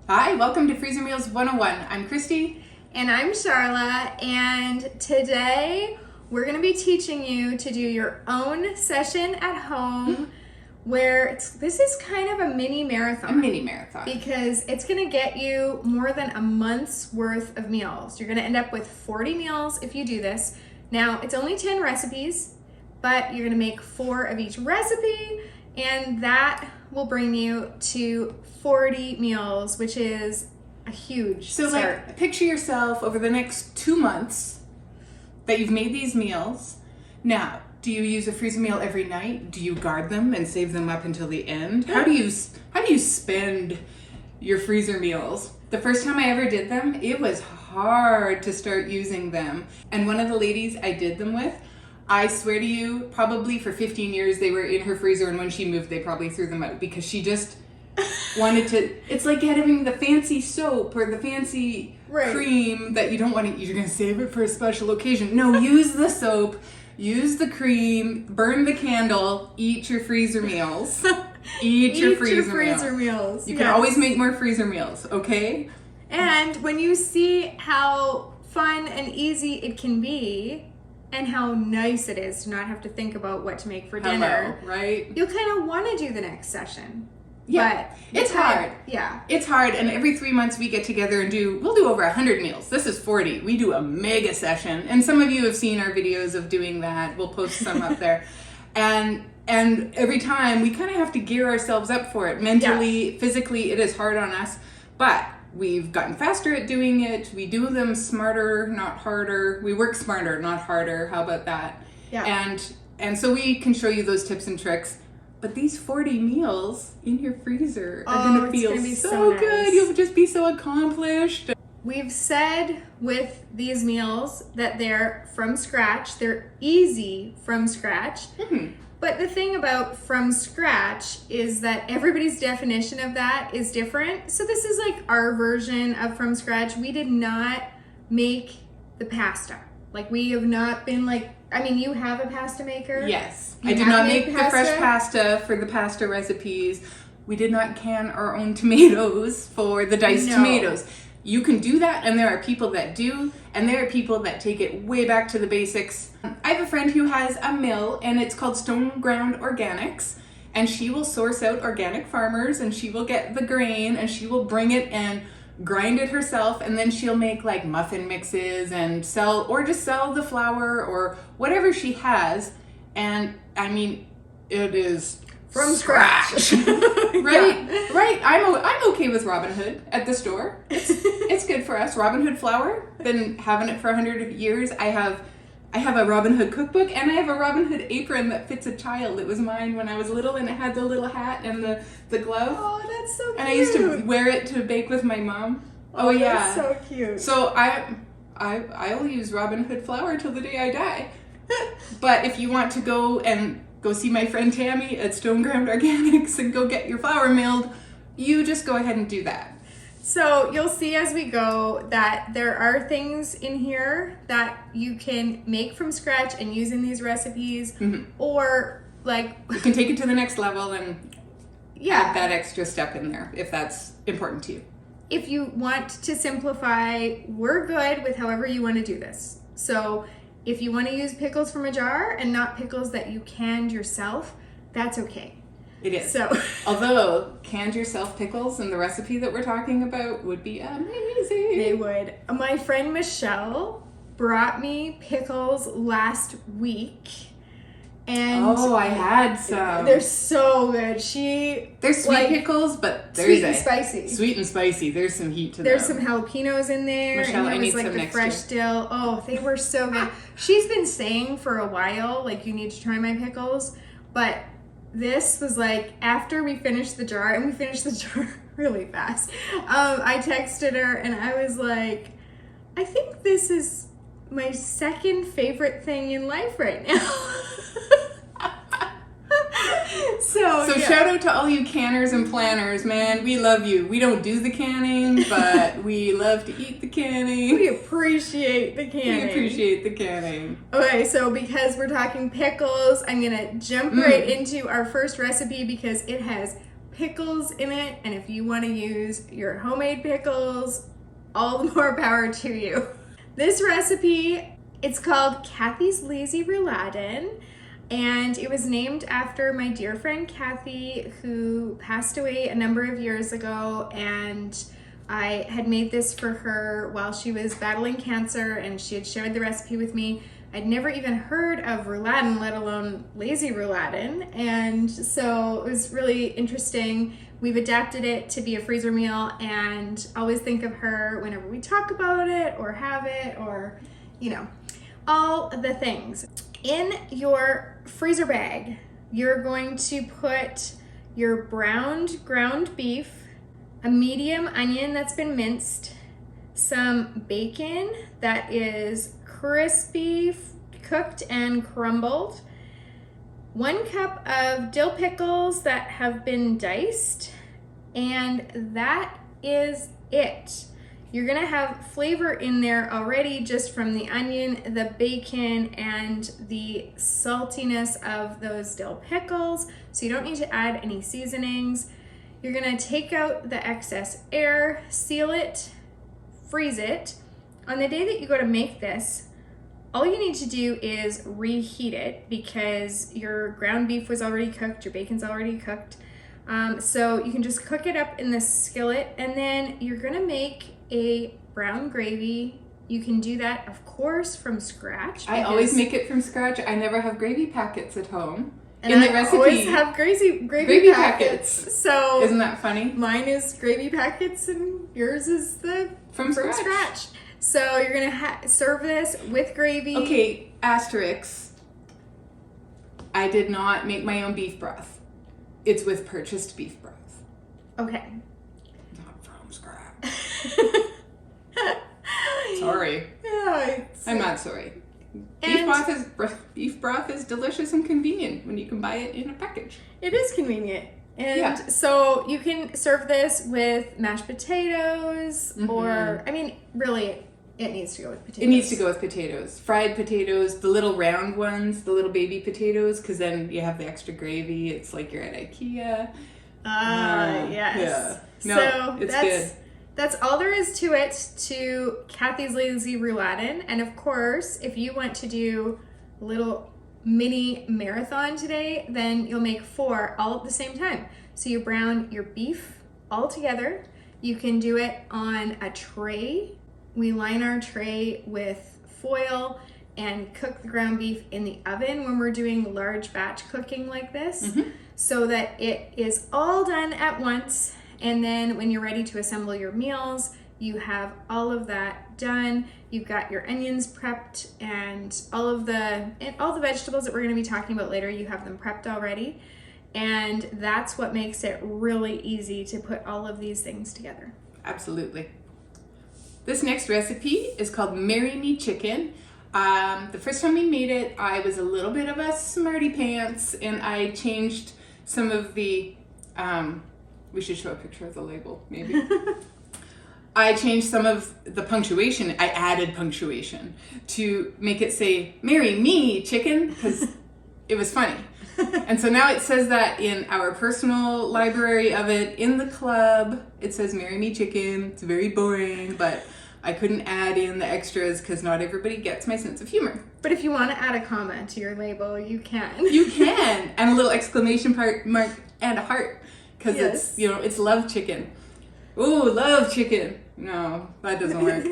Hi, welcome to Freezer Meals 101. I'm Christy. And I'm Charla, and today we're going to be teaching you to do your own session at home where this is kind of a mini marathon. A mini marathon. Because it's going to get you more than a month's worth of meals. You're going to end up with 40 meals if you do this. Now, it's only 10 recipes, but you're going to make 4 of each recipe, and that will bring you to 40 meals, which is a huge start. Like, picture yourself over the next 2 months that you've made these meals. Now, do you use a freezer meal every night? Do you guard them and save them up until the end? How do you spend your freezer meals? The first time I ever did them, it was hard to start using them. And one of the ladies I did them with, I swear to you, probably for 15 years they were in her freezer, and when she moved, they probably threw them out because she just wanted to. It's like having the fancy soap or the fancy cream that you don't want to. You're going to save it for a special occasion. No, use the soap, use the cream, burn the candle, eat your freezer meals. Eat your freezer meals. You can always make more freezer meals, okay? And when you see how fun and easy it can be, and how nice it is to not have to think about what to make for dinner, right? You'll kind of want to do the next session. Yeah, but it's hard. Yeah, it's hard. And every 3 months we get together and we'll do over 100 meals. This is 40. We do a mega session, and some of you have seen our videos of doing that. We'll post some up there, and every time we kind of have to gear ourselves up for it mentally, physically. It is hard on us, but we've gotten faster at doing it. We do them smarter, not harder. We work smarter, not harder. How about that? Yeah. And so we can show you those tips and tricks. But these 40 meals in your freezer are going to feel so nice. good. You'll just be so accomplished. We've said with these meals that they're from scratch. They're easy from scratch. Mm-hmm. But the thing about from scratch is that everybody's definition of that is different. So this is like our version of from scratch. We did not make the pasta. Like, we have not been you have a pasta maker? Yes. I did not make the fresh pasta for the pasta recipes. We did not can our own tomatoes for the diced tomatoes. You can do that, and there are people that do, and there are people that take it way back to the basics. I have a friend who has a mill, and it's called Stone Ground Organics, and she will source out organic farmers, and she will get the grain, and she will bring it and grind it herself, and then she'll make like muffin mixes and sell the flour or whatever she has. And I mean, it is from scratch. Right. I'm okay with Robin Hood at the store. It's good for us. Robin Hood flour. Been having it for 100 years. I have a Robin Hood cookbook, and I have a Robin Hood apron that fits a child. It was mine when I was little, and it had the little hat and the glove. Oh, that's so cute. And I used to wear it to bake with my mom. Oh yeah, that's so cute. So I'll use Robin Hood flour till the day I die. But if you want to go see my friend Tammy at Stone Ground Organics and go get your flour milled, you just go ahead and do that. So you'll see as we go that there are things in here that you can make from scratch and use in these recipes, or you can take it to the next level and add that extra step in there if that's important to you. If you want to simplify, we're good with however you want to do this. So if you want to use pickles from a jar and not pickles that you canned yourself, that's okay. It is. So, although canned yourself pickles in the recipe that we're talking about would be amazing. They would. My friend Michelle brought me pickles last week. And I had some. They're so good. They're sweet pickles, but there's sweet and spicy. Sweet and spicy. There's some heat to There's them. Some jalapenos in there. Michelle, and I need some the fresh dill. Oh, they were so good. She's been saying for a while, you need to try my pickles. But this was after we finished the jar, and we finished the jar really fast. I texted her, and I was like, I think this is my second favorite thing in life right now. So shout out to all you canners and planners, man. We love you. We don't do the canning, but we love to eat the canning. We appreciate the canning. Okay, so because we're talking pickles, I'm going to jump right into our first recipe because it has pickles in it. And if you want to use your homemade pickles, all the more power to you. This recipe, it's called Kathy's Lazy Rouladen, and it was named after my dear friend Kathy, who passed away a number of years ago, and I had made this for her while she was battling cancer, and she had shared the recipe with me. I'd never even heard of rouladen, let alone lazy rouladen, and so it was really interesting. We've adapted it to be a freezer meal, and always think of her whenever we talk about it or have it, or, you know, all the things. In your freezer bag, you're going to put your browned ground beef, a medium onion that's been minced, some bacon that is crispy, cooked and crumbled, 1 cup of dill pickles that have been diced, and that is it. You're gonna have flavor in there already just from the onion, the bacon, and the saltiness of those dill pickles, so you don't need to add any seasonings. You're gonna take out the excess air, seal it, freeze it. On the day that you go to make this, all you need to do is reheat it because your ground beef was already cooked, your bacon's already cooked. So you can just cook it up in the skillet, and then you're gonna make a brown gravy. You can do that, of course, from scratch. I always make it from scratch. I never have gravy packets at home. And in the I recipe, always have gravy packets. So isn't that funny? Mine is gravy packets and yours is the From scratch. So you're gonna serve this with gravy. Okay, asterisk. I did not make my own beef broth. It's with purchased beef broth. Okay. Not from scratch. Sorry. Yeah, I'm not sorry. And Beef broth is delicious and convenient when you can buy it in a package. it is convenient. And Yeah. so you can serve this with mashed potatoes, or, I mean, really, it needs to go with potatoes. It needs to go with potatoes. Fried potatoes, the little round ones, the little baby potatoes, because then you have the extra gravy. It's like you're at IKEA. Yes. Yeah. No, So it's good. That's all there is to it, to Kathy's Lazy Rouladen. And of course, if you want to do a little mini marathon today, then you'll make 4 all at the same time. So you brown your beef all together. You can do it on a tray. We line our tray with foil and cook the ground beef in the oven when we're doing large batch cooking like this, so that it is all done at once. And then when you're ready to assemble your meals, you have all of that done. You've got your onions prepped, and all the vegetables that we're going to be talking about later, you have them prepped already. And that's what makes it really easy to put all of these things together. Absolutely. This next recipe is called Marry Me Chicken. The first time we made it, I was a little bit of a smarty pants, and I changed some of the, we should show a picture of the label, maybe. I changed some of the punctuation. I added punctuation to make it say, "Marry me, chicken," because it was funny. And so now it says that in our personal library of it, in the club, it says "Marry Me Chicken." It's very boring, but I couldn't add in the extras because not everybody gets my sense of humor. But if you want to add a comment to your label, you can. You can, and a little exclamation mark and a heart, because Yes. it's love chicken. Ooh, love chicken. No, that doesn't work.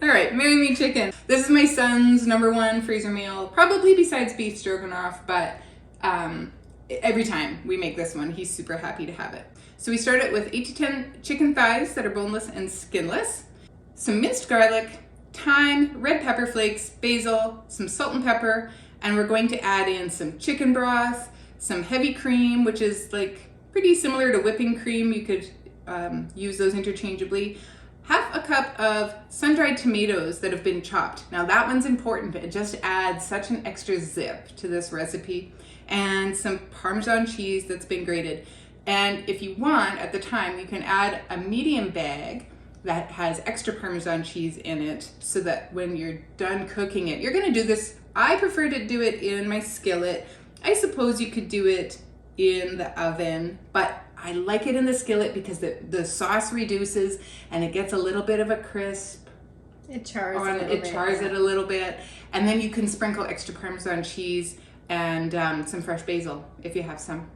All right, Marry Me Chicken. This is my son's #1 freezer meal, probably besides beef stroganoff, but every time we make this one, he's super happy to have it. So we start it with 8 to 10 chicken thighs that are boneless and skinless, some minced garlic, thyme, red pepper flakes, basil, some salt and pepper, and we're going to add in some chicken broth, some heavy cream, which is like pretty similar to whipping cream. You could use those interchangeably. Half a cup of sun-dried tomatoes that have been chopped. Now that one's important. It just adds such an extra zip to this recipe. And some Parmesan cheese that's been grated. And if you want, at the time, you can add a medium bag that has extra Parmesan cheese in it, so that when you're done cooking it, you're gonna do this. I prefer to do it in my skillet. I suppose you could do it in the oven, but I like it in the skillet because the sauce reduces and it gets a little bit of a crisp. It chars it a little bit. And then you can sprinkle extra Parmesan cheese and some fresh basil if you have some.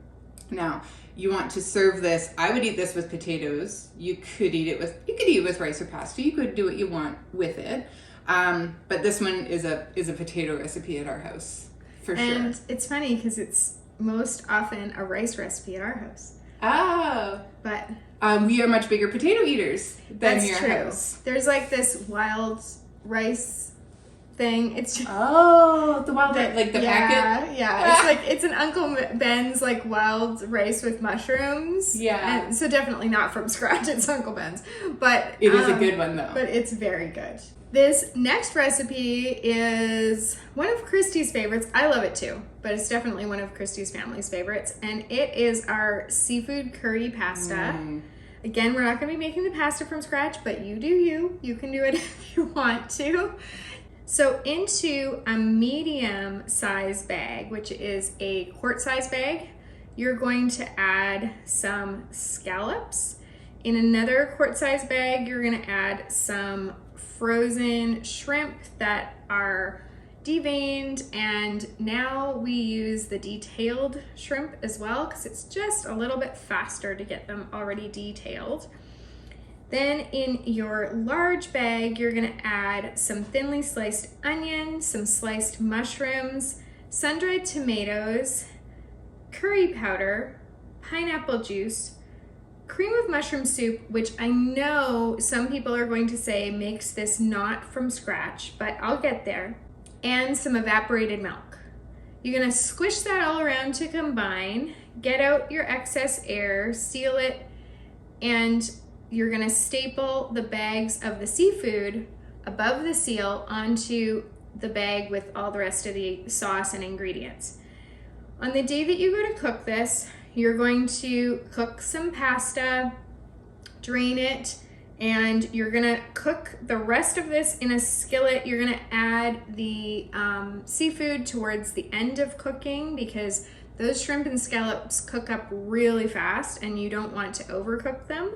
Now, you want to serve this. I would eat this with potatoes. You could eat it with rice or pasta. You could do what you want with it. But this one is a potato recipe at our house for sure. And it's funny because it's most often a rice recipe at our house. Oh, but we are much bigger potato eaters than your house. There's like this wild rice thing. It's just, the wild rice, like the packet. Yeah. It's an Uncle Ben's like wild rice with mushrooms. Yeah, and so definitely not from scratch. It's Uncle Ben's, but it is a good one though. But it's very good. This next recipe is one of Christy's favorites. I love it too, but it's definitely one of Christy's family's favorites. And it is our seafood curry pasta. Again, we're not going to be making the pasta from scratch, but you do you. You can do it if you want to. So into a medium size bag, which is a quart size bag, you're going to add some scallops. In another quart size bag, you're going to add some frozen shrimp that are deveined, and now we use the detailed shrimp as well because it's just a little bit faster to get them already detailed. Then in your large bag, you're going to add some thinly sliced onion, some sliced mushrooms, sun-dried tomatoes, curry powder, pineapple juice, cream of mushroom soup, which I know some people are going to say makes this not from scratch, but I'll get there, and some evaporated milk. You're gonna squish that all around to combine, get out your excess air, seal it, and you're gonna staple the bags of the seafood above the seal onto the bag with all the rest of the sauce and ingredients. On the day that you go to cook this, you're going to cook some pasta, drain it, and you're gonna cook the rest of this in a skillet. You're gonna add the seafood towards the end of cooking because those shrimp and scallops cook up really fast and you don't want to overcook them.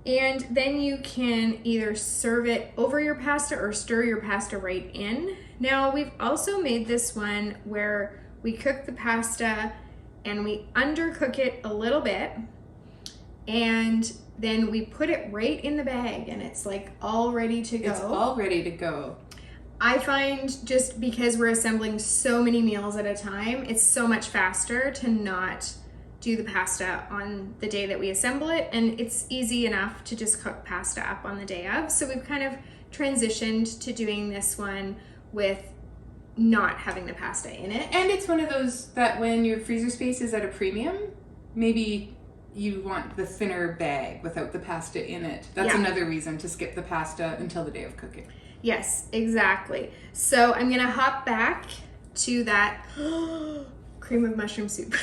And then you can either serve it over your pasta or stir your pasta right in. Now, we've also made this one where we cook the pasta and we undercook it a little bit, and then we put it right in the bag and it's like all ready to go. It's all ready to go. I find just because we're assembling so many meals at a time, it's so much faster to not do the pasta on the day that we assemble it, and it's easy enough to just cook pasta up on the day of. So we've kind of transitioned to doing this one with not having the pasta in it. And it's one of those that when your freezer space is at a premium, maybe you want the thinner bag without the pasta in it. That's another reason to skip the pasta until the day of cooking. Yes, exactly. So I'm gonna hop back to that cream of mushroom soup.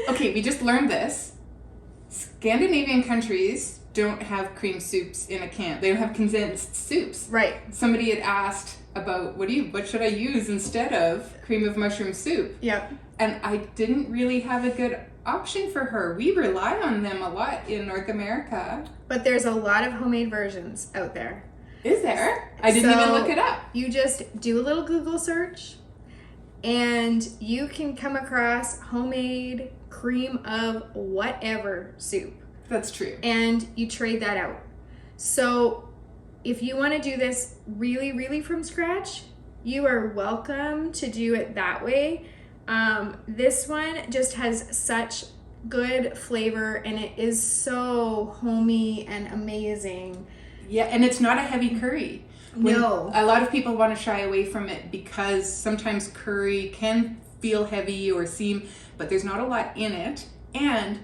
Okay, we just learned this. Scandinavian countries don't have cream soups in a can. They don't have condensed soups. Right. Somebody had asked about what should I use instead of cream of mushroom soup? Yep. And I didn't really have a good option for her. We rely on them a lot in North America. But there's a lot of homemade versions out there. Is there? I didn't even look it up. You just do a little Google search and you can come across homemade cream of whatever soup. That's true. And you trade that out. So if you want to do this really, really from scratch, you are welcome to do it that way. This one just has such good flavor and it is so homey and amazing. Yeah, and it's not a heavy curry. No. A lot of people want to shy away from it because sometimes curry can feel heavy or seem, but there's not a lot in it. And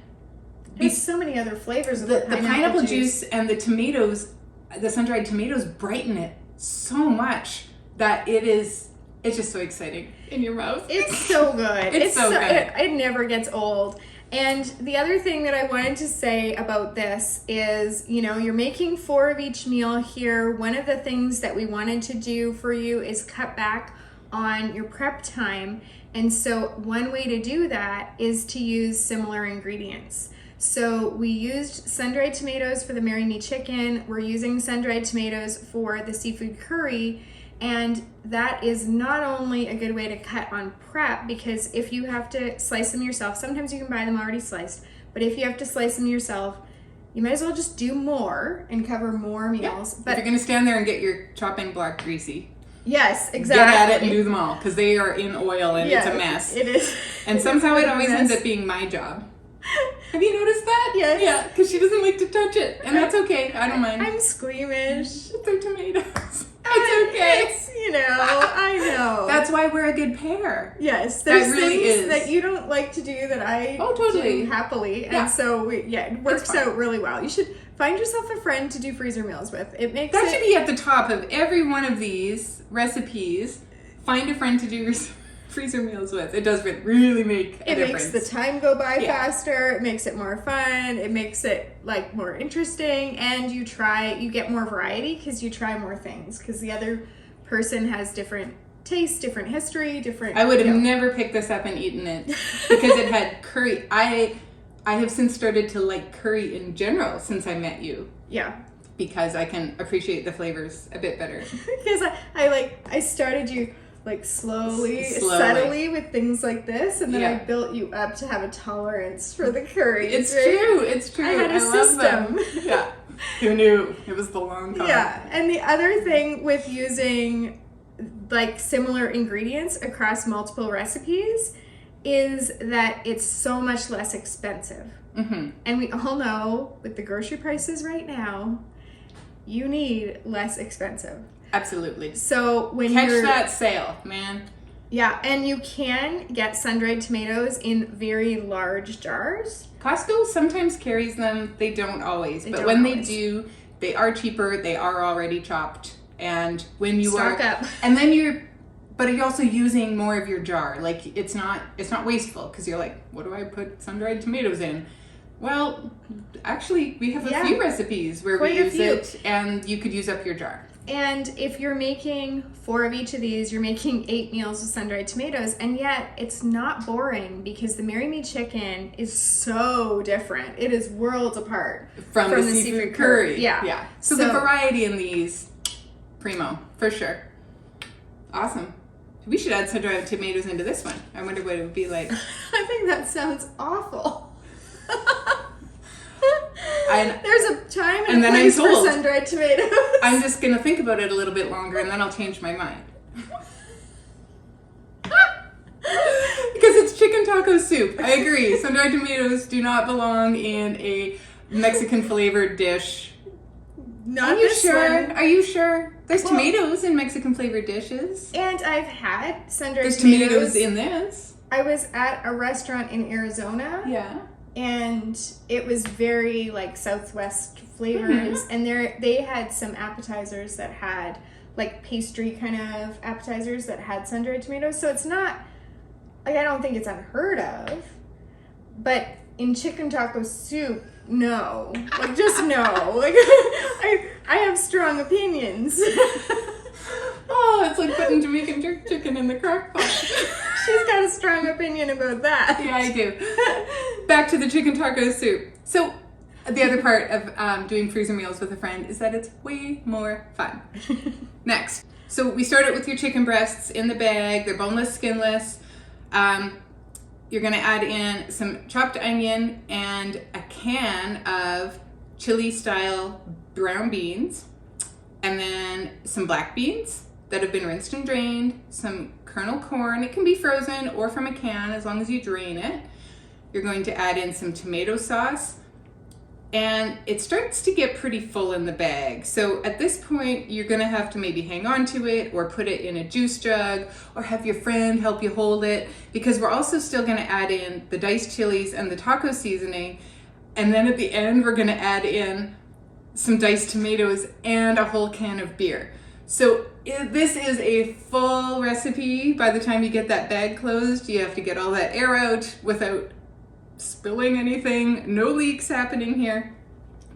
there's so many other flavors of the pineapple juice and the tomatoes, the sun-dried tomatoes brighten it so much that it's just so exciting in your mouth. It's so good. It's so good. It never gets old. And the other thing that I wanted to say about this is, you're making 4 of each meal here. One of the things that we wanted to do for you is cut back on your prep time. And so one way to do that is to use similar ingredients. So we used sun-dried tomatoes for the Marry Me chicken. We're using sun-dried tomatoes for the seafood curry. And that is not only a good way to cut on prep, because if you have to slice them yourself, sometimes you can buy them already sliced, but if you have to slice them yourself, you might as well just do more and cover more meals. Yeah. But if you're going to stand there and get your chopping block greasy, yes, exactly. get at it and do them all, because they are in oil and it's a mess. It is. And somehow it always ends up being my job. Have you noticed that? Yes. Yeah, because she doesn't like to touch it, and that's okay. I don't mind. I'm squeamish. They're tomatoes. It's okay. It's, I know. That's why we're a good pair. Yes, there's really things is. that you don't like to do that I totally do happily, and Yeah. so it works out really well. You should find yourself a friend to do freezer meals with. It makes That should be at the top of every one of these recipes. Find a friend to do your freezer meals with. It does really make a difference. It makes the time go by faster. It makes it more fun. It makes it more interesting, and you get more variety because you try more things, because the other person has different taste, different history, different. I would have never picked this up and eaten it because it had curry. I have since started to like curry in general since I met you. Yeah. Because I can appreciate the flavors a bit better. Because I started you slowly, subtly with things like this, and then I built you up to have a tolerance for the curry. It's true. It's true. I had a system. Yeah. Who knew? It was the long con. Yeah. And the other thing with using similar ingredients across multiple recipes is that it's so much less expensive. Mm-hmm. And we all know with the grocery prices right now, you need less expensive. Absolutely. So when Catch that sale, man. Yeah, and you can get sun-dried tomatoes in very large jars. Costco sometimes carries them. They don't always. But when they do, they are cheaper. They are already chopped. And when you Stock up. And then you're also using more of your jar. It's not wasteful, because you're like, what do I put sun-dried tomatoes in? Well, actually, we have a few recipes where we use it, and you could use up your jar. And if you're making 4 of each of these, you're making 8 meals with sun-dried tomatoes, and yet it's not boring, because the Marry Me chicken is so different. It is worlds apart from the seafood curry. Yeah. So the variety in these, primo, for sure. Awesome. We should add sun-dried tomatoes into this one. I wonder what it would be like. I think that sounds awful. There's a time and place for sun-dried tomatoes. I'm just going to think about it a little bit longer, and then I'll change my mind. Because it's chicken taco soup. I agree. Sun-dried tomatoes do not belong in a Mexican-flavored dish. Not this one. Are you sure? There's tomatoes in Mexican-flavored dishes. And I've had sun-dried tomatoes. There's tomatoes in this. I was at a restaurant in Arizona. Yeah. And it was very Southwest flavors, and they had some appetizers that had pastry kind of appetizers that had sun-dried tomatoes. So it's not I don't think it's unheard of, but in chicken taco soup, no, just no. I have strong opinions. Oh, it's like putting Jamaican jerk chicken in the crock pot. She's got a strong opinion about that. Yeah, I do. Back to the chicken taco soup. So the other part of doing freezer meals with a friend is that it's way more fun. Next. So we started with your chicken breasts in the bag. They're boneless, skinless. You're going to add in some chopped onion and a can of chili-style brown beans, and then some black beans that have been rinsed and drained, some kernel corn. It can be frozen or from a can as long as you drain it. You're going to add in some tomato sauce, and it starts to get pretty full in the bag. So at this point, you're gonna have to maybe hang on to it or put it in a juice jug or have your friend help you hold it, because we're also still gonna add in the diced chilies and the taco seasoning. And then at the end, we're gonna add in some diced tomatoes and a whole can of beer. So this is a full recipe. By the time you get that bag closed, you have to get all that air out without spilling anything. No leaks happening here.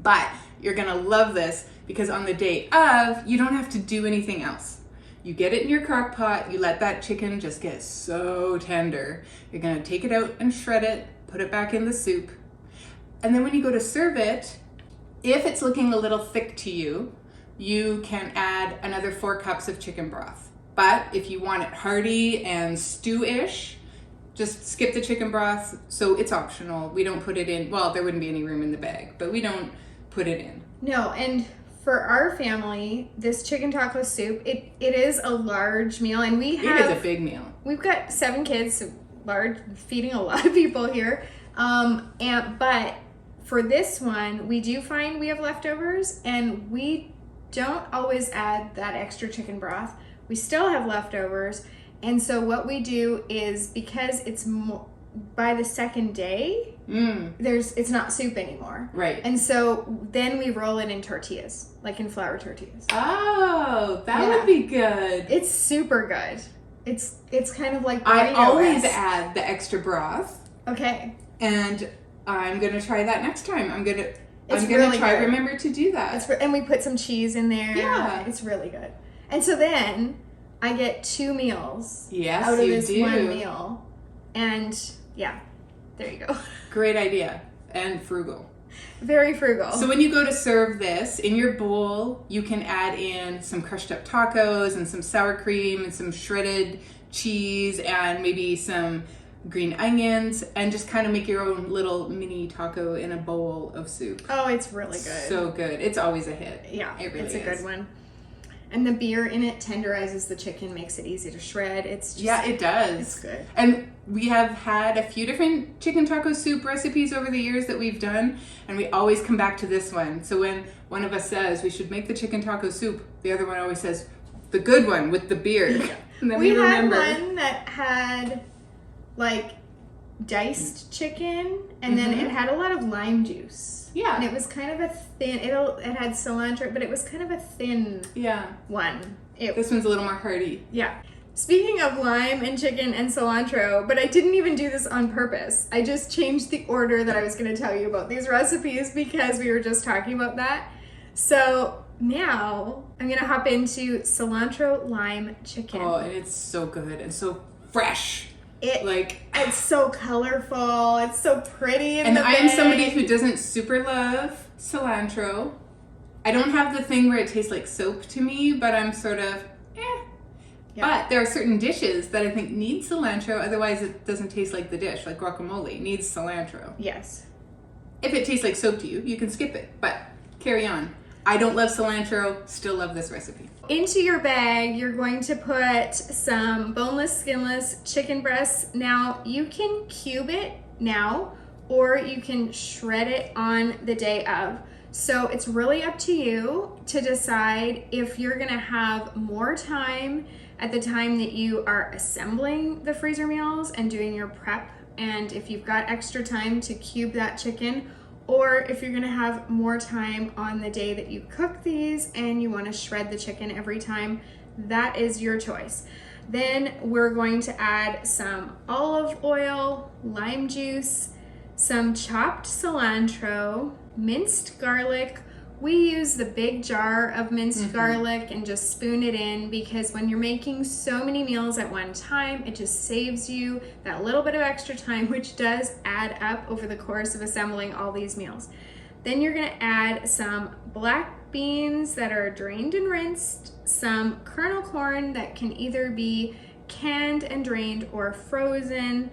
But you're gonna love this because on the day of, you don't have to do anything else. You get it in your crock pot. You let that chicken just get so tender. You're going to take it out and shred it, put it back in the soup. And then when you go to serve it, if it's looking a little thick to you, you can add another 4 cups of chicken broth. But if you want it hearty and stew-ish, just skip the chicken broth. So it's optional. We don't put it in. Well, there wouldn't be any room in the bag, but we don't put it in. No, and for our family, this chicken taco soup, it is a large meal, and it is a big meal. We've got 7 kids, so large, feeding a lot of people here. But for this one, we do find we have leftovers, and we don't always add that extra chicken broth. We still have leftovers, and so what we do is, because it's by the second day, it's not soup anymore. Right. And so then we roll it in tortillas, like in flour tortillas. Oh, that would be good. It's super good. It's kind of like I always add the extra broth. Okay. And I'm gonna try that next time. I'm gonna really try good. remember to do that. And we put some cheese in there. Yeah. It's really good. And so then I get 2 meals out of this one meal. And yeah, there you go. Great idea. And frugal. Very frugal. So when you go to serve this, in your bowl, you can add in some crushed up tacos and some sour cream and some shredded cheese and maybe some green onions, and just kind of make your own little mini taco in a bowl of soup. Oh, it's really good. So good. It's always a hit. Yeah, it really it's a good one. And the beer in it tenderizes the chicken, makes it easy to shred. It's just, yeah, it does. It's good. And we have had a few different chicken taco soup recipes over the years that we've done, and we always come back to this one. So when one of us says we should make the chicken taco soup, the other one always says the good one with the beer. Yeah. And then we remember. had one that had like diced chicken, and then it had a lot of lime juice. Yeah. And it was kind of a thin, it had cilantro, but it was kind of a thin one. This one's a little more hearty. Yeah. Speaking of lime and chicken and cilantro, but I didn't even do this on purpose. I just changed the order that I was going to tell you about these recipes because we were just talking about that. So now I'm going to hop into cilantro lime chicken. Oh, and it's so good and so fresh. It's so colorful. It's so pretty. And I am somebody who doesn't super love cilantro. I don't have the thing where it tastes like soap to me, but I'm sort of But there are certain dishes that I think need cilantro, otherwise it doesn't taste like the dish. Like guacamole needs cilantro. Yes. If it tastes like soap to you, you can skip it, but carry on. I don't love cilantro, still love this recipe. Into your bag, you're going to put some boneless, skinless chicken breasts. Now, you can cube it now, or you can shred it on the day of. So it's really up to you to decide if you're gonna have more time at the time that you are assembling the freezer meals and doing your prep, and if you've got extra time to cube that chicken, or if you're gonna have more time on the day that you cook these and you wanna shred the chicken every time. That is your choice. Then we're going to add some olive oil, lime juice, some chopped cilantro, minced garlic. We use the big jar of minced garlic and just spoon it in, because when you're making so many meals at one time, it just saves you that little bit of extra time, which does add up over the course of assembling all these meals. Then you're gonna add some black beans that are drained and rinsed, some kernel corn that can either be canned and drained or frozen,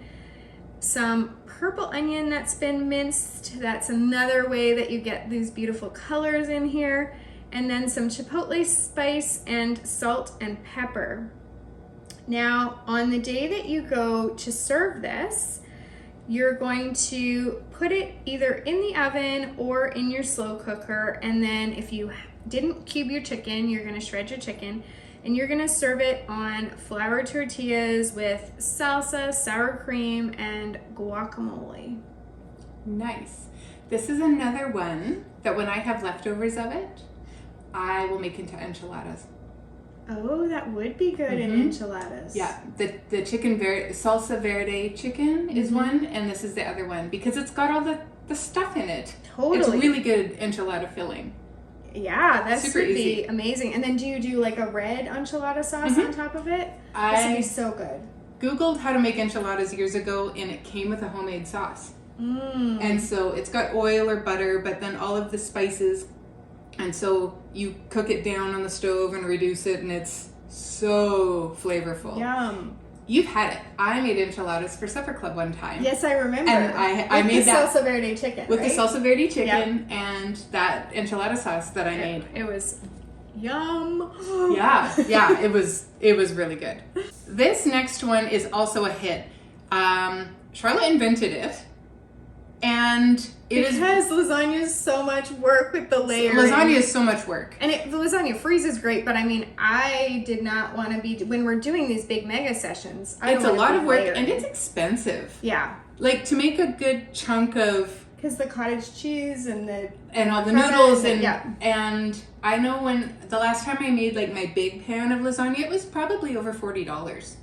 some purple onion that's been minced. That's another way that you get these beautiful colors in here. And then some chipotle spice and salt and pepper. Now, on the day that you go to serve this, you're going to put it either in the oven or in your slow cooker. And then if you didn't cube your chicken, you're gonna shred your chicken, and you're gonna serve it on flour tortillas with salsa, sour cream, and guacamole. Nice. This is another one that when I have leftovers of it, I will make into enchiladas. Oh, that would be good in enchiladas. Yeah, the chicken salsa verde chicken is one, and this is the other one, because it's got all the stuff in it. Totally. It's really good enchilada filling. Yeah, that Super would easy. be amazing. And then do you do like a red enchilada sauce on top of it? This would be so good. Googled how to make enchiladas years ago, and it came with a homemade sauce. And so it's got oil or butter, but then all of the spices. And so you cook it down on the stove and reduce it, and it's so flavorful. Yum. You've had it. I made enchiladas for supper club one time. Yes, I remember. And I made that salsa verde chicken. with right? the salsa verde chicken and that enchilada sauce that I made. It was yum. Yeah, it was really good. This next one is also a hit. Charlotte invented it, and because lasagna is so much work with the layering. Lasagna is so much work. And the lasagna freezes great, but I mean, I did not want to be, when we're doing these big mega sessions, It's a lot of work, and it's expensive. Yeah. Like, to make a good chunk of... Because the cottage cheese and all the noodles and yeah. And I know when the last time I made like my big pan of lasagna, it was probably over $40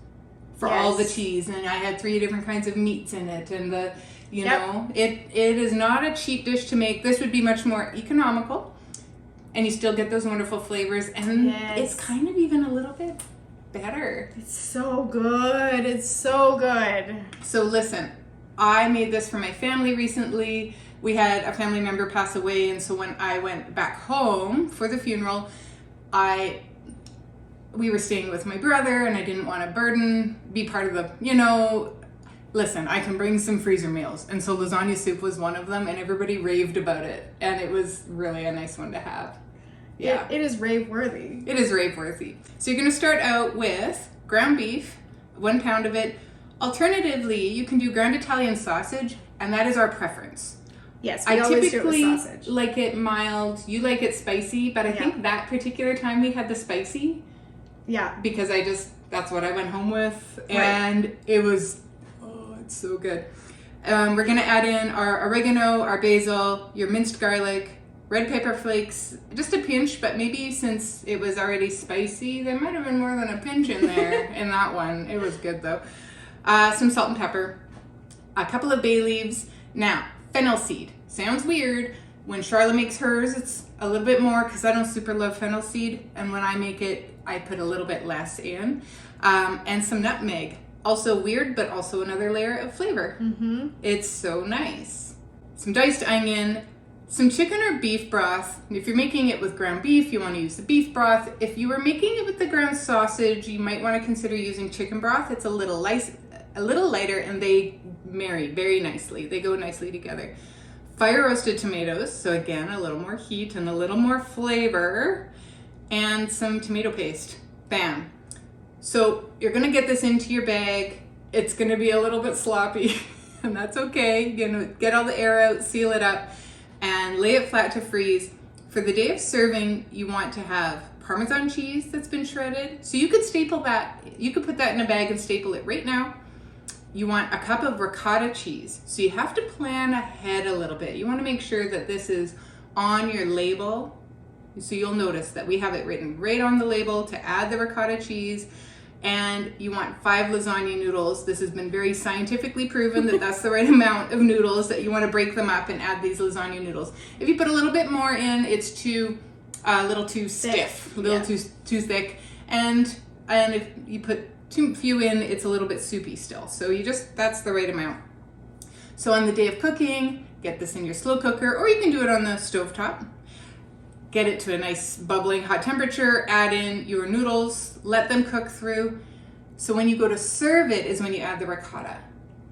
for all the cheese, and I had 3 different kinds of meats in it, and the you know it is not a cheap dish to make. This would be much more economical, and you still get those wonderful flavors, and it's kind of even a little bit better. It's so good. It's so good. So listen, I made this for my family recently. We had a family member pass away, and so when I went back home for the funeral, we were staying with my brother, and I didn't want to be part of the, listen, I can bring some freezer meals. And so lasagna soup was one of them, and everybody raved about it. And it was really a nice one to have. Yeah. It is rave worthy. It is rave worthy. So you're going to start out with ground beef, 1 pound of it. Alternatively, you can do ground Italian sausage, and that is our preference. Yes, I always typically do it with sausage. like it mild. You like it spicy, but I think that particular time we had the spicy. Yeah. Because that's what I went home with. Right. And it was, it's so good. We're going to add in our oregano, our basil, your minced garlic, red pepper flakes, just a pinch, but maybe since it was already spicy, there might have been more than a pinch in there in that one. It was good though. Some salt and pepper, a couple of bay leaves. Now, fennel seed. Sounds weird. When Charlotte makes hers, it's a little bit more because I don't super love fennel seed. And when I make it, I put a little bit less in. And some nutmeg. Also weird, but also another layer of flavor. Mm-hmm. It's so nice. Some diced onion, some chicken or beef broth. If you're making it with ground beef, you want to use the beef broth. If you were making it with the ground sausage, you might want to consider using chicken broth. It's a little lighter, and they marry very nicely. They go nicely together. Fire roasted tomatoes, so again, a little more heat and a little more flavor, and some tomato paste. Bam. So you're gonna get this into your bag. It's gonna be a little bit sloppy, and that's okay. You're gonna get all the air out, seal it up, and lay it flat to freeze. For the day of serving, you want to have Parmesan cheese that's been shredded. So you could staple that. You could put that in a bag and staple it right now. You want a cup of ricotta cheese. So you have to plan ahead a little bit. You want to make sure that this is on your label. So you'll notice that we have it written right on the label to add the ricotta cheese. And you want 5 lasagna noodles. This has been very scientifically proven that that's the right amount of noodles, that you want to break them up and add these lasagna noodles. If you put a little bit more in, it's a little too stiff, a little too thick. And if you put too few in, it's a little bit soupy still. So that's the right amount. So on the day of cooking, get this in your slow cooker, or you can do it on the stovetop. Get it to a nice bubbling hot temperature, add in your noodles, let them cook through. So when you go to serve it is when you add the ricotta.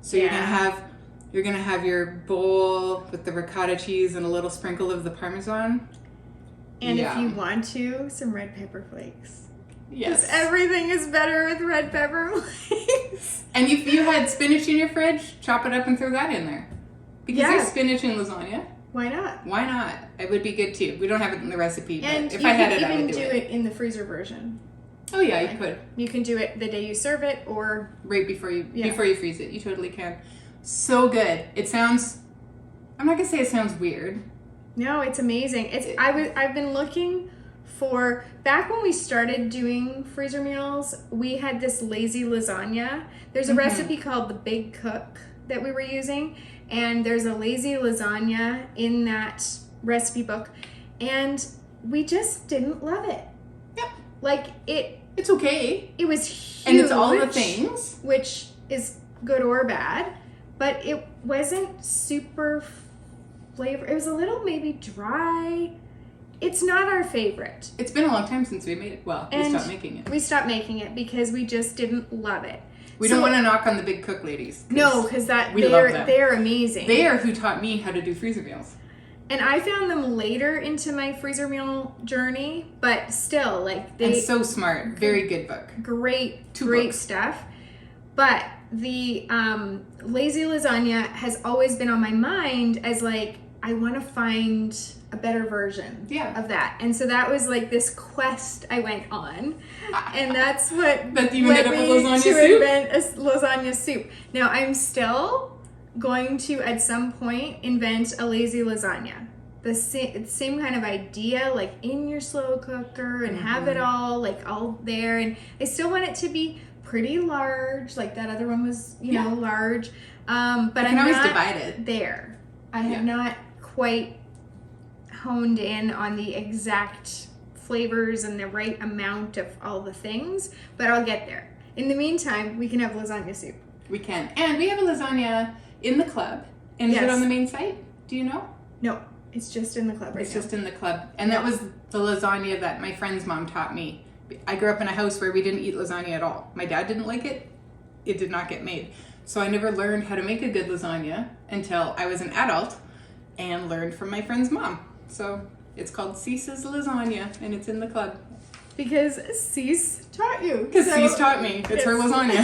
So you're gonna have your bowl with the ricotta cheese and a little sprinkle of the Parmesan. And if you want to, some red pepper flakes. Yes. Because everything is better with red pepper flakes. And if you had spinach in your fridge, chop it up and throw that in there. Because there's spinach in lasagna. Why not? Why not? It would be good too. We don't have it in the recipe, but and if I had it, I would do it. You can even do it in the freezer version. Oh yeah, you could. You can do it the day you serve it, or right before you freeze it. You totally can. So good. It sounds. I'm not gonna say it sounds weird. No, it's amazing. I've been looking for, back when we started doing freezer meals, we had this lazy lasagna. There's a recipe called the Big Cook that we were using, and there's a lazy lasagna in that recipe book. And we just didn't love it. Yep. Like It's okay. it was huge. And it's all the things. Which is good or bad, but it wasn't super flavor. It was a little maybe dry. It's not our favorite. It's been a long time since we made it. Well, we stopped making it. We stopped making it because we just didn't love it. We don't want to knock on the big cook ladies. No, because love them. They're amazing. They are who taught me how to do freezer meals. And I found them later into my freezer meal journey, but still, like And so smart. Very good book. Great, Two great books. stuff. But the lazy lasagna has always been on my mind as like, I want to find a better version of that. And so that was like this quest I went on. And that's what that you ended up with lasagna to soup? invent a lasagna soup. Now I'm still going to at some point invent a lazy lasagna. The same kind of idea, like in your slow cooker and have it all like all there. And I still want it to be pretty large, like that other one was, you know, large. But I'm always not divide it. there. I have not quite honed in on the exact flavors and the right amount of all the things, but I'll get there. In the meantime, we can have lasagna soup. We can. And we have a lasagna in the club. And is it on the main site? Do you know? No, it's just in the club right It's now. just in the club. And that was the lasagna that my friend's mom taught me. I grew up in a house where we didn't eat lasagna at all. My dad didn't like it. It did not get made. So I never learned how to make a good lasagna until I was an adult and learned from my friend's mom. So it's called Cease's Lasagna, and it's in the club. Because Cease taught you. Because Cease taught me. It's her lasagna.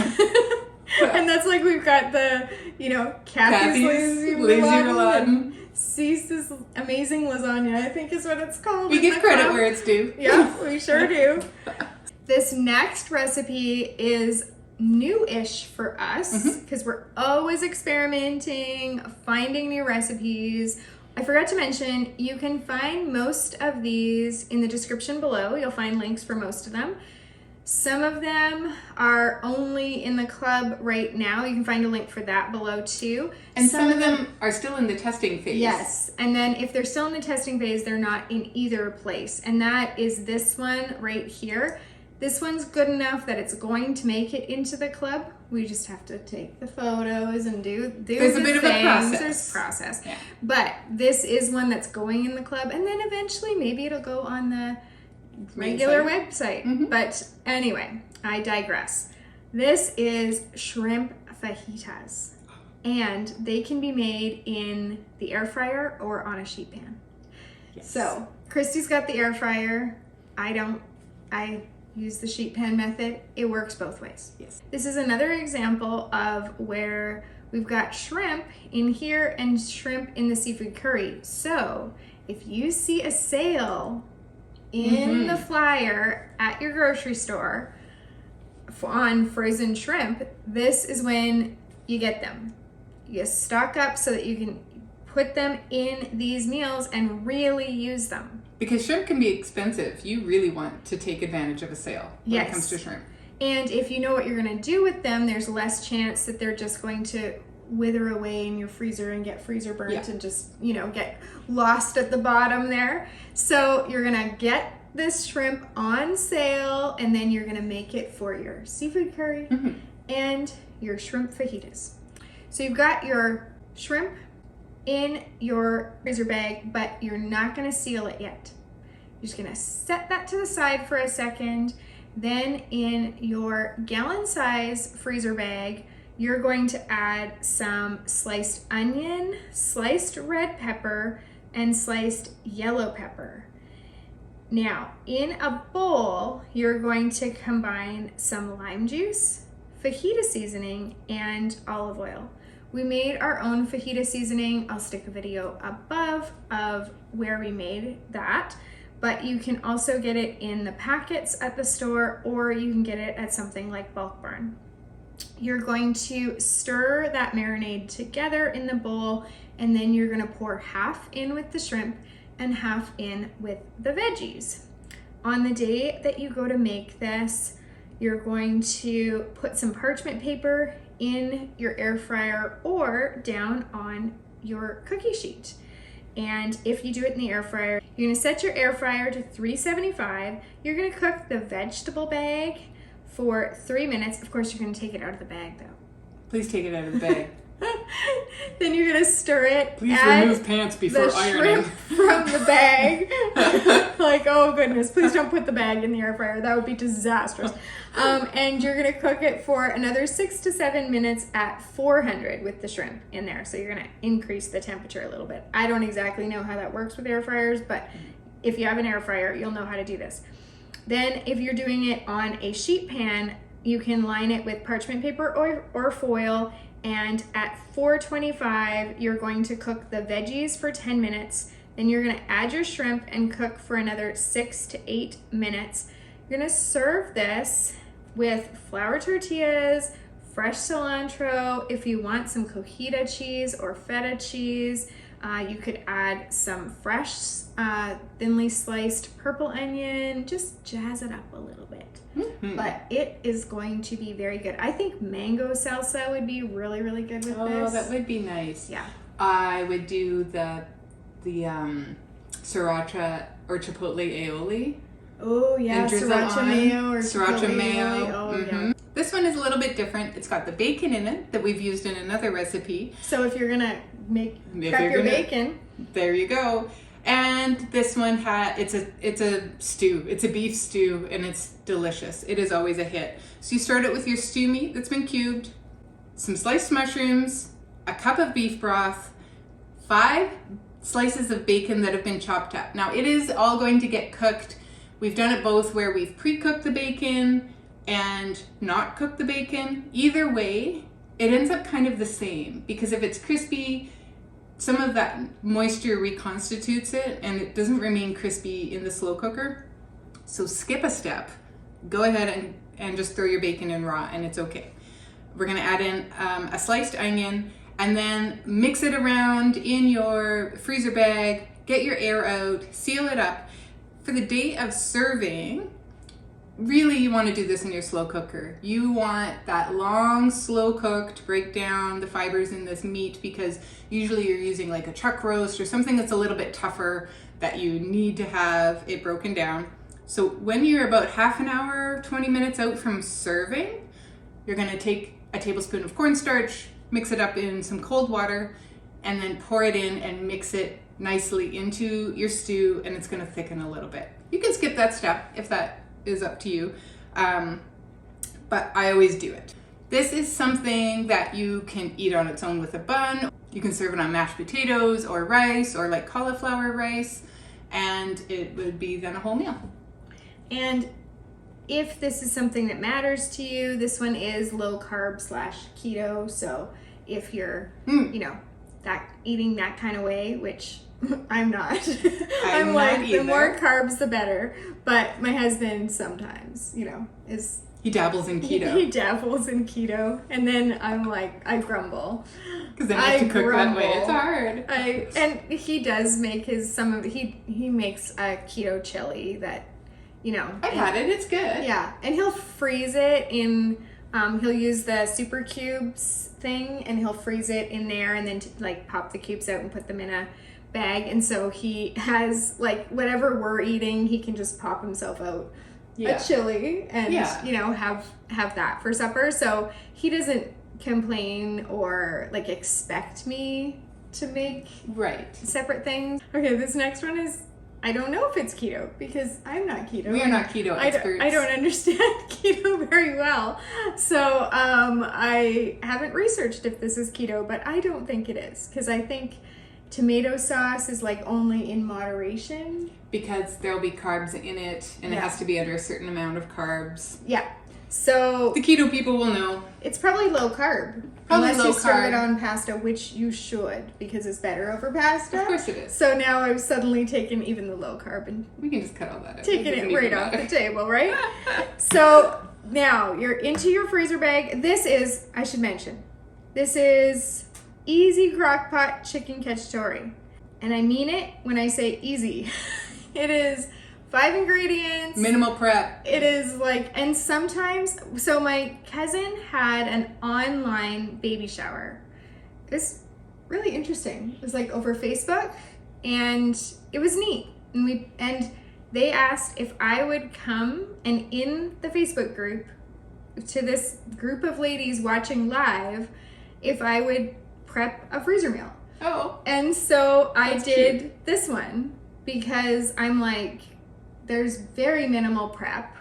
And that's like we've got the, you know, Kathy's lazy rouladen. Cease's amazing lasagna, I think is what it's called. We give credit where it's due. Yeah, we sure do. This next recipe is new-ish for us because we're always experimenting, finding new recipes. I forgot to mention, you can find most of these in the description below. You'll find links for most of them. Some of them are only in the club right now. You can find a link for that below too. And some of them are still in the testing phase. Yes. And then if they're still in the testing phase, they're not in either place. And that is this one right here. This one's good enough that it's going to make it into the club. We just have to take the photos and do There's a bit of a process. There's a process. Yeah. But this is one that's going in the club, and then eventually maybe it'll go on the regular website. But anyway, I digress. This is shrimp fajitas, and they can be made in the air fryer or on a sheet pan. Yes. So Christy's got the air fryer. I don't. I use the sheet pan method. It works both ways. Yes. This is another example of where we've got shrimp in here and shrimp in the seafood curry. So if you see a sale in the flyer at your grocery store on frozen shrimp, this is when you get them. You stock up so that you can put them in these meals and really use them. Because shrimp can be expensive. You really want to take advantage of a sale when it comes to shrimp. And if you know what you're going to do with them, there's less chance that they're just going to wither away in your freezer and get freezer burnt and just, you know, get lost at the bottom there. So you're going to get this shrimp on sale, and then you're going to make it for your seafood curry and your shrimp fajitas. So you've got your shrimp in your freezer bag, but you're not going to seal it yet. You're just going to set that to the side for a second. Then in your gallon size freezer bag, you're going to add some sliced onion, sliced red pepper, and sliced yellow pepper. Now, in a bowl, you're going to combine some lime juice, fajita seasoning, and olive oil. We made our own fajita seasoning. I'll stick a video above of where we made that, but you can also get it in the packets at the store, or you can get it at something like Bulk Barn. You're going to stir that marinade together in the bowl, and then you're gonna pour half in with the shrimp and half in with the veggies. On the day that you go to make this, you're going to put some parchment paper in your air fryer or down on your cookie sheet. And if you do it in the air fryer, you're gonna set your air fryer to 375. You're gonna cook the vegetable bag for 3 minutes. Of course, you're gonna take it out of the bag though. Please take it out of the bag. Then you're gonna stir it. Please add remove pants before the ironing. shrimp from the bag. Like, oh goodness, please don't put the bag in the air fryer. That would be disastrous. And you're gonna cook it for another 6 to 7 minutes at 400 with the shrimp in there. So you're gonna increase the temperature a little bit. I don't exactly know how that works with air fryers, but if you have an air fryer, you'll know how to do this. Then if you're doing it on a sheet pan, you can line it with parchment paper or foil, and at 425, you're going to cook the veggies for 10 minutes. Then you're gonna add your shrimp and cook for another 6 to 8 minutes. You're gonna serve this with flour tortillas, fresh cilantro. If you want some cojita cheese or feta cheese, you could add some fresh, thinly sliced purple onion. Just jazz it up a little bit. Mm-hmm. But it is going to be very good. I think mango salsa would be really, really good with this. Oh, that would be nice. Yeah. I would do the sriracha or chipotle aioli. Oh yeah, sriracha mayo or sriracha mayo. Aioli. Oh mm-hmm. yeah. This one is a little bit different. It's got the bacon in it that we've used in another recipe. So if you're gonna prep your bacon, there you go. And this one it's a stew. It's a beef stew, and it's delicious. It is always a hit. So you start it with your stew meat that's been cubed, some sliced mushrooms, a cup of beef broth, 5 slices of bacon that have been chopped up. Now it is all going to get cooked. We've done it both where we've pre-cooked the bacon and not cooked the bacon. Either way, it ends up kind of the same, because if it's crispy, some of that moisture reconstitutes it and it doesn't remain crispy in the slow cooker. So skip a step, go ahead and just throw your bacon in raw, and it's okay. We're gonna add in a sliced onion, and then mix it around in your freezer bag, get your air out, seal it up. For the day of serving, really you want to do this in your slow cooker. You want that long, slow cook to break down the fibers in this meat, because usually you're using like a chuck roast or something that's a little bit tougher that you need to have it broken down. So when you're about half an hour, 20 minutes out from serving, you're gonna take a tablespoon of cornstarch, mix it up in some cold water, and then pour it in and mix it nicely into your stew, and it's gonna thicken a little bit. You can skip that step if that is up to you, but I always do it. This is something that you can eat on its own with a bun. You can serve it on mashed potatoes or rice, or like cauliflower rice, and it would be then a whole meal. And if this is something that matters to you, this one is low carb / keto. So if you're, eating that kind of way, which I'm not. I'm like, the more carbs, the better. But my husband sometimes, is... He dabbles in keto. He dabbles in keto. And then I'm like, I grumble. Because then you have to cook that way. It's hard. And he does make he makes a keto chili that, I've had it. It's good. Yeah. And he'll freeze it in... he'll use the super cubes thing, and he'll freeze it in there, and then pop the cubes out and put them in a bag. And so he has whatever we're eating, he can just pop himself out a chili and have that for supper. So he doesn't complain or expect me to make separate things. Okay, this next one is, I don't know if it's keto, because I'm not keto. We are not keto experts. I don't understand keto very well. So I haven't researched if this is keto, but I don't think it is, because I think tomato sauce is only in moderation. Because there'll be carbs in it, and it has to be under a certain amount of carbs. Yeah. So the keto people will know. It's probably low carb. Unless you serve it on pasta, which you should, because it's better over pasta. Of course it is. So now I've suddenly taken even the low carb and we can just cut all that out. Taking it right off the table, right? So now you're into your freezer bag. This is, I should mention, this is easy crock pot chicken cacciatore. And I mean it when I say easy. It is 5 ingredients. Minimal prep. It is and sometimes, so my cousin had an online baby shower. It was really interesting. It was over Facebook, and it was neat. And they asked if I would come and in the Facebook group, to this group of ladies watching live, if I would prep a freezer meal. Oh. And so I did cute. this one because I'm like, there's very minimal prep.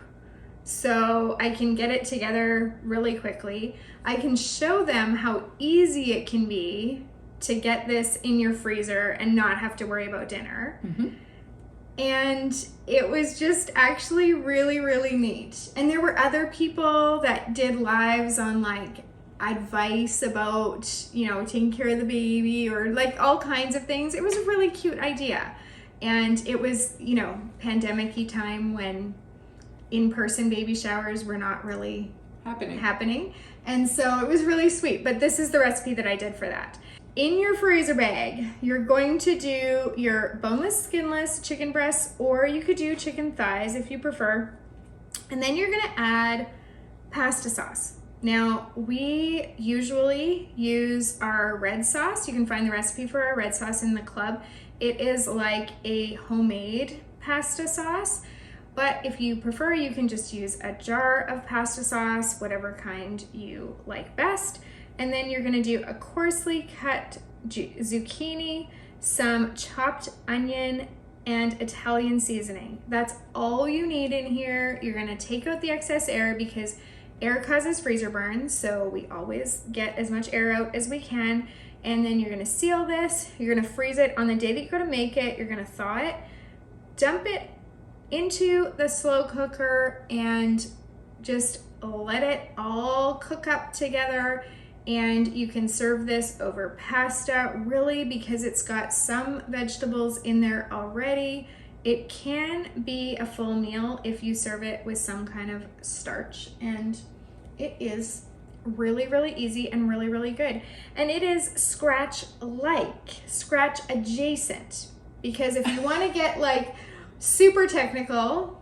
So I can get it together really quickly. I can show them how easy it can be to get this in your freezer and not have to worry about dinner. Mm-hmm. And it was just actually really, really neat. And there were other people that did lives on like advice about, you know, taking care of the baby or like all kinds of things. It was a really cute idea. And it was, you know, pandemic-y time when in-person baby showers were not really happening. And so it was really sweet. But this is the recipe that I did for that. In your freezer bag, you're going to do your boneless, skinless chicken breasts, or you could do chicken thighs if you prefer. And then you're gonna add pasta sauce. Now, we usually use our red sauce. You can find the recipe for our red sauce in the club. It is like a homemade pasta sauce, but if you prefer, you can just use a jar of pasta sauce, whatever kind you like best. And then you're gonna do a coarsely cut zucchini, some chopped onion, and Italian seasoning. That's all you need in here. You're gonna take out the excess air because air causes freezer burns, so we always get as much air out as we can. And then you're gonna seal this. You're gonna freeze it on the day that you're gonna make it. You're gonna thaw it, dump it into the slow cooker, and just let it all cook up together. And you can serve this over pasta, really, because it's got some vegetables in there already. It can be a full meal if you serve it with some kind of starch, and it is really, really easy and really, really good. And it is scratch-like, scratch adjacent, because if you want to get like super technical,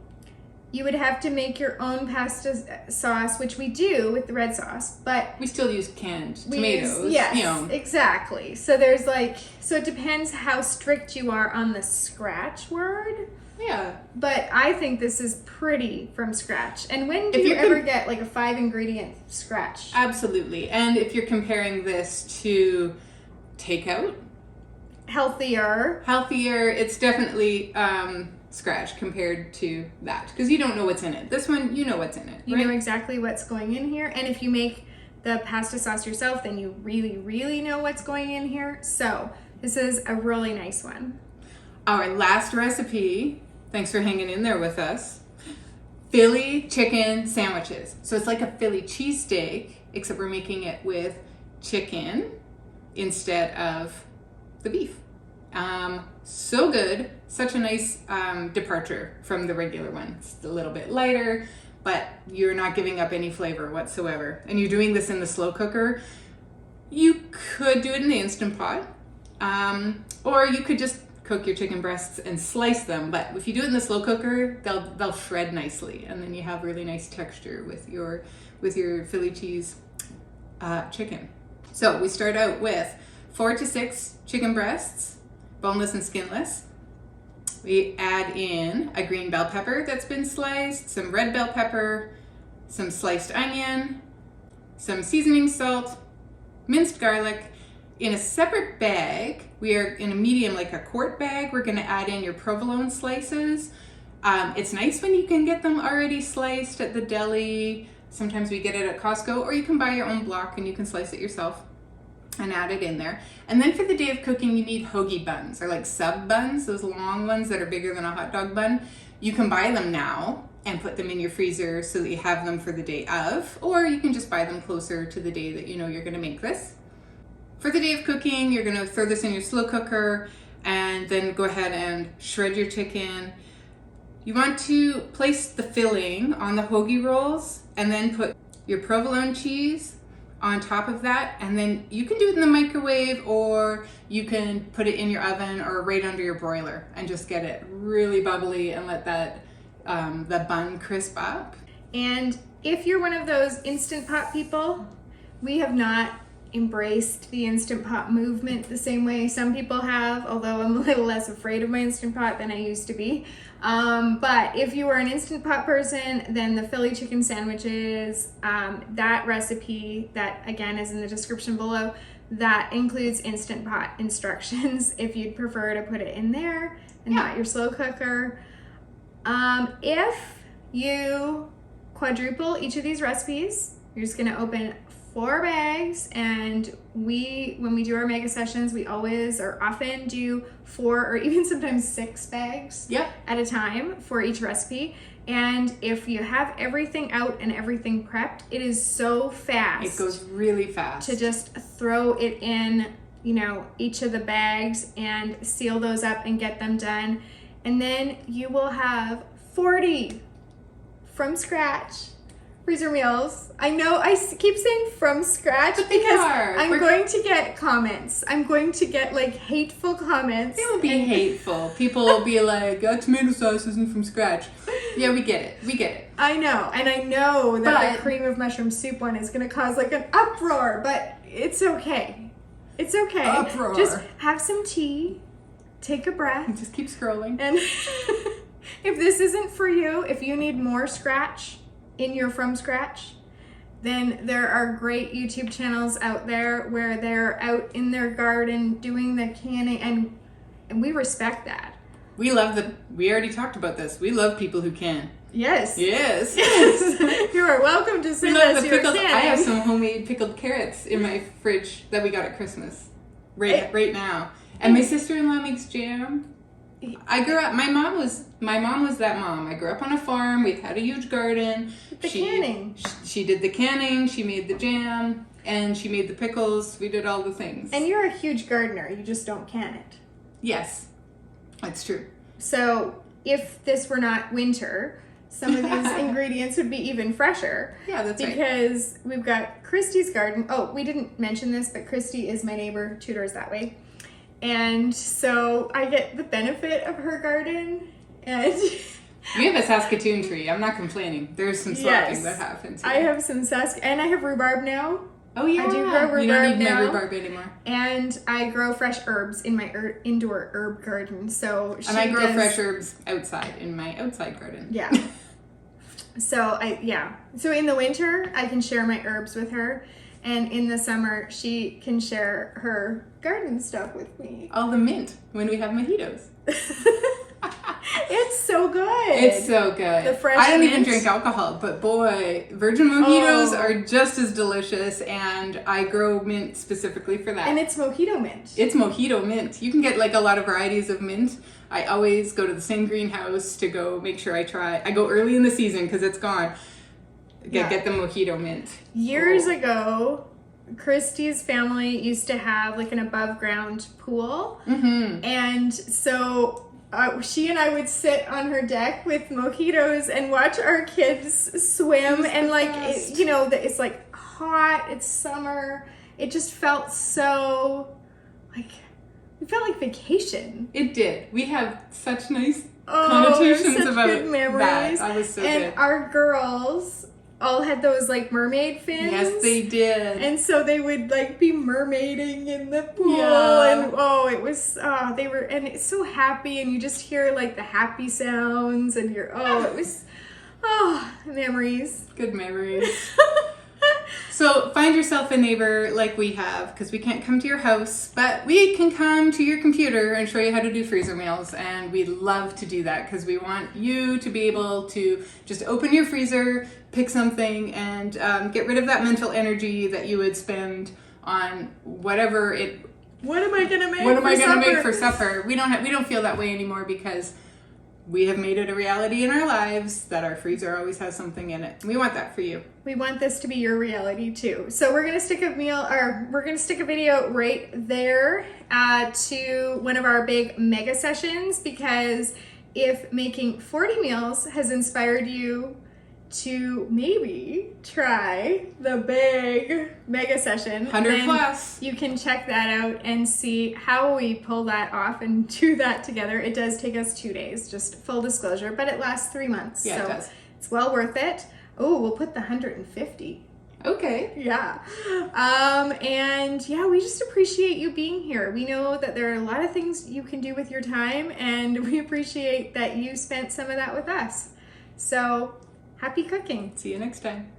you would have to make your own pasta sauce, which we do with the red sauce, but we still use canned tomatoes. Yes, you know. Exactly. So there's like, so it depends how strict you are on the scratch word. Yeah. But I think this is pretty from scratch. And when do you ever get like a 5-ingredient scratch? Absolutely. And if you're comparing this to takeout, healthier, it's definitely scratch compared to that, because you don't know what's in it. This one, you know what's in it. You know exactly what's going in here. And if you make the pasta sauce yourself, then you really, really know what's going in here. So this is a really nice one. Our last recipe, thanks for hanging in there with us, Philly chicken sandwiches. So it's like a Philly cheesesteak, except we're making it with chicken instead of the beef. So good. Such a nice departure from the regular one. It's a little bit lighter, but you're not giving up any flavor whatsoever. And you're doing this in the slow cooker. You could do it in the Instant Pot, or you could just cook your chicken breasts and slice them. But if you do it in the slow cooker, they'll shred nicely, and then you have really nice texture with your Philly cheese chicken. So we start out with 4 to 6 chicken breasts, boneless and skinless. We add in a green bell pepper that's been sliced, some red bell pepper, some sliced onion, some seasoning salt, minced garlic. In a separate bag, we are in a medium, like a quart bag, we're gonna add in your provolone slices. It's nice when you can get them already sliced at the deli. Sometimes we get it at Costco, or you can buy your own block and you can slice it yourself and add it in there. And then for the day of cooking, you need hoagie buns, or like sub buns, those long ones that are bigger than a hot dog bun. You can buy them now and put them in your freezer so that you have them for the day of, or you can just buy them closer to the day that you know you're gonna make this. For the day of cooking, you're gonna throw this in your slow cooker and then go ahead and shred your chicken. You want to place the filling on the hoagie rolls and then put your provolone cheese on top of that, and then you can do it in the microwave, or you can put it in your oven or right under your broiler and just get it really bubbly and let that the bun crisp up. And if you're one of those Instant Pot people, we have not embraced the Instant Pot movement the same way some people have, although I'm a little less afraid of my Instant Pot than I used to be. But if you are an Instant Pot person, then the Philly chicken sandwiches, that recipe that again is in the description below, that includes Instant Pot instructions if you'd prefer to put it in there and not your slow cooker. If you quadruple each of these recipes, you're just gonna open 4 bags, and when we do our mega sessions, we always or often do 4 or even sometimes 6 bags at a time for each recipe. And if you have everything out and everything prepped, it is so fast. It goes really fast. To just throw it in, each of the bags and seal those up and get them done. And then you will have 40 from scratch freezer meals. I know I keep saying from scratch because I'm going to get comments. I'm going to get hateful comments. They will be hateful. People will be like, tomato sauce isn't from scratch. Yeah, we get it. We get it. I know. And I know that the cream of mushroom soup one is going to cause an uproar, but it's okay. It's okay. Uproar. Just have some tea, take a breath. Just keep scrolling. And if this isn't for you, if you need more scratch in your from scratch, then there are great YouTube channels out there where they're out in their garden doing the canning, and we respect that. We love we already talked about this. We love people who can. Yes. Yes. You are welcome to send us your canning. I have some homemade pickled carrots in my fridge that we got at Christmas right now. And my sister-in-law makes jam. I grew up, my mom was that mom. I grew up on a farm. We've had a huge garden. Canning. She did the canning, she made the jam, and she made the pickles. We did all the things. And you're a huge gardener. You just don't can it. Yes, that's true. So if this were not winter, some of these ingredients would be even fresher. Yeah, that's right. Because we've got Christy's garden. Oh, we didn't mention this, but Christy is my neighbor 2 doors that way. And so I get the benefit of her garden. And we have a Saskatoon tree. I'm not complaining. There's some swapping that happens here. I have some and I have rhubarb now. Oh yeah, I do grow rhubarb you don't need now. my rhubarb anymore. And I grow fresh herbs in my indoor herb garden. So I grow fresh herbs outside in my outside garden. Yeah. So So in the winter, I can share my herbs with her. And in the summer, she can share her garden stuff with me. All the mint when we have mojitos. It's so good. It's so good. The fresh I don't mint. even drink alcohol, but boy, virgin mojitos are just as delicious, and I grow mint specifically for that. And it's mojito mint. It's mojito mint. You can get a lot of varieties of mint. I always go to the same greenhouse to go make sure I try. I go early in the season because it's gone. Get the mojito mint. Years ago, Christy's family used to have an above ground pool. Mm-hmm. And so she and I would sit on her deck with mojitos and watch our kids swim. And it's hot, it's summer. It just felt so it felt like vacation. It did. We have such nice connotations such about good memories. that. I was so good. And our girls all had those mermaid fins. Yes, they did. And so they would be mermaiding in the pool. Yeah. And it was they were, and it's so happy, and you just hear the happy sounds, and it was memories. Good memories. So find yourself a neighbor like we have, because we can't come to your house, but we can come to your computer and show you how to do freezer meals, and we love to do that because we want you to be able to just open your freezer, pick something, and get rid of that mental energy that you would spend on whatever it. What am I gonna make? What am I gonna make for supper? We don't feel that way anymore because we have made it a reality in our lives that our freezer always has something in it. We want that for you. We want this to be your reality too. So we're gonna stick a video right there to one of our big mega sessions, because if making 40 meals has inspired you to maybe try the big mega session, 100 plus. You can check that out and see how we pull that off and do that together. It does take us 2 days, just full disclosure, but it lasts 3 months. Yeah, so it does. It's well worth it. Oh, we'll put the 150. Okay. Yeah. And yeah, we just appreciate you being here. We know that there are a lot of things you can do with your time, and we appreciate that you spent some of that with us. So happy cooking. See you next time.